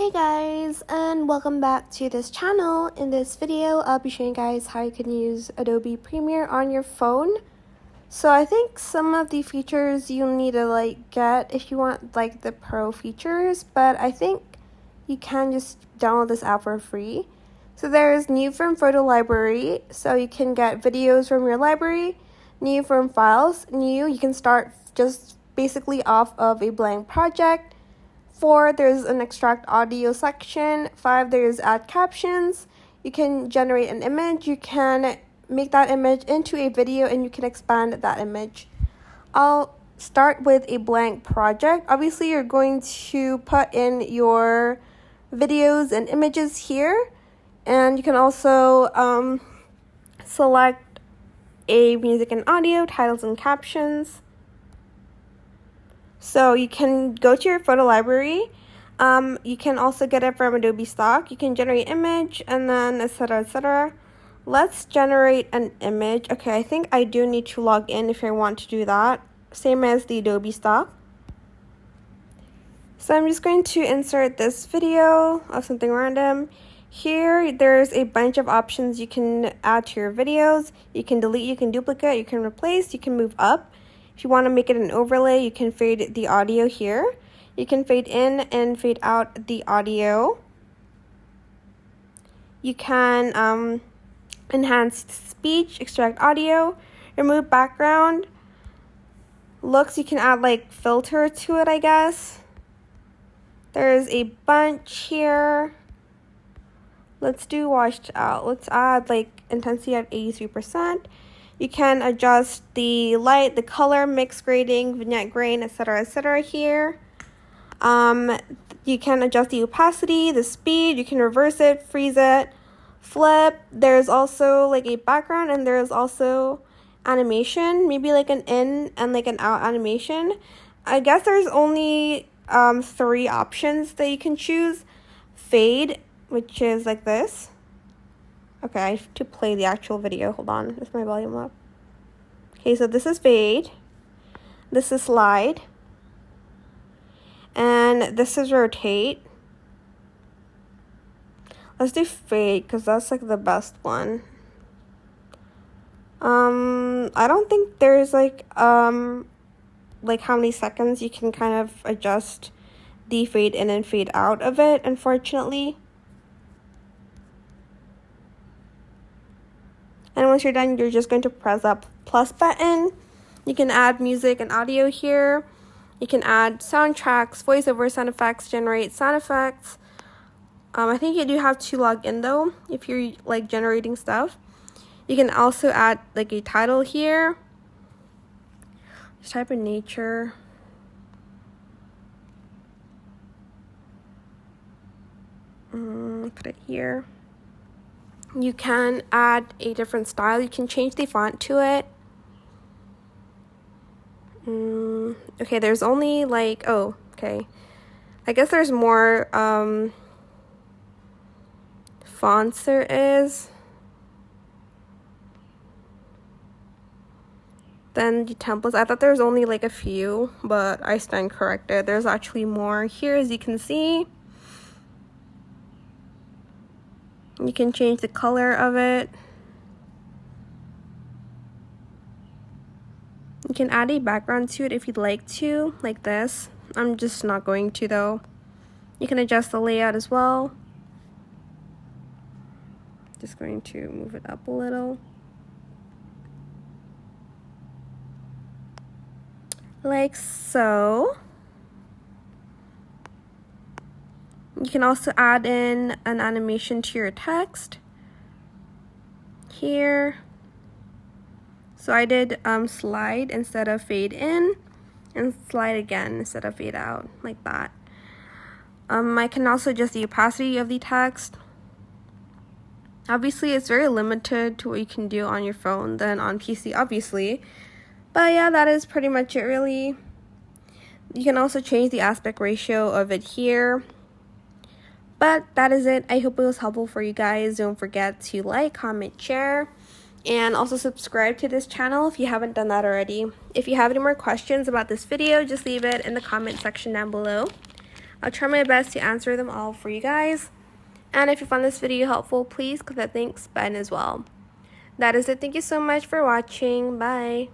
Hey guys, and welcome back to this channel. In this video, I'll be showing you guys how you can use Adobe Premiere on your phone. So I think some of the features you'll need to get if you want the pro features, but I think you can just download this app for free. So there's new from photo library, so you can get videos from your library, new from files, new, you can start just basically off of a blank project. 4, there's an extract audio section. 5, there's add captions. You can generate an image. You can make that image into a video and you can expand that image. I'll start with a blank project. Obviously, you're going to put in your videos and images here. And you can also select a music and audio, titles and captions. So you can go to your photo library. You can also get it from Adobe stock. You can generate image and then etc. etc. Let's generate an image. Okay, I think I do need to log in if I want to do that. Same as the Adobe stock. So I'm just going to insert this video of something random. Here, there's a bunch of options you can add to your videos. You can delete, you can duplicate, you can replace, you can move up. If you want to make it an overlay, you can fade the audio here. You can fade in and fade out the audio. You can enhance speech, extract audio, remove background. Looks, you can add filter to it, I guess. There's a bunch here. Let's do washed out. Let's add intensity at 83%. You can adjust the light, the color, mix grading, vignette grain, etc. here. You can adjust the opacity, the speed. You can reverse it, freeze it, flip. There's also a background, and there's also animation, maybe an in and an out animation. I guess there's only 3 options that you can choose. Fade, which is like this. Okay, I have to play the actual video. Hold on, is my volume up? Okay, so this is fade. This is slide. And this is rotate. Let's do fade, because that's the best one. I don't think there's how many seconds you can kind of adjust the fade in and fade out of it, unfortunately. And once you're done, you're just going to press that plus button. You can add music and audio here. You can add soundtracks, voiceover sound effects, generate sound effects. I think you do have to log in though if you're generating stuff. You can also add a title here. Just type in nature. Put it here. You can add a different style. You can change the font to it. Okay, there's only oh, okay. I guess there's more fonts there is. Then the templates. I thought there was only a few, but I stand corrected. There's actually more here, as you can see. You can change the color of it. You can add a background to it if you'd like to, like this. I'm just not going to though. You can adjust the layout as well. Just going to move it up a little. Like so. You can also add in an animation to your text here. So I did slide instead of fade in, and slide again instead of fade out, like that. I can also adjust the opacity of the text. Obviously, it's very limited to what you can do on your phone than on PC, obviously. But yeah, that is pretty much it, really. You can also change the aspect ratio of it here. But that is it. I hope it was helpful for you guys. Don't forget to like, comment, share, and also subscribe to this channel if you haven't done that already. If you have any more questions about this video, just leave it in the comment section down below. I'll try my best to answer them all for you guys. And if you found this video helpful, please click that thanks button as well. That is it. Thank you so much for watching. Bye.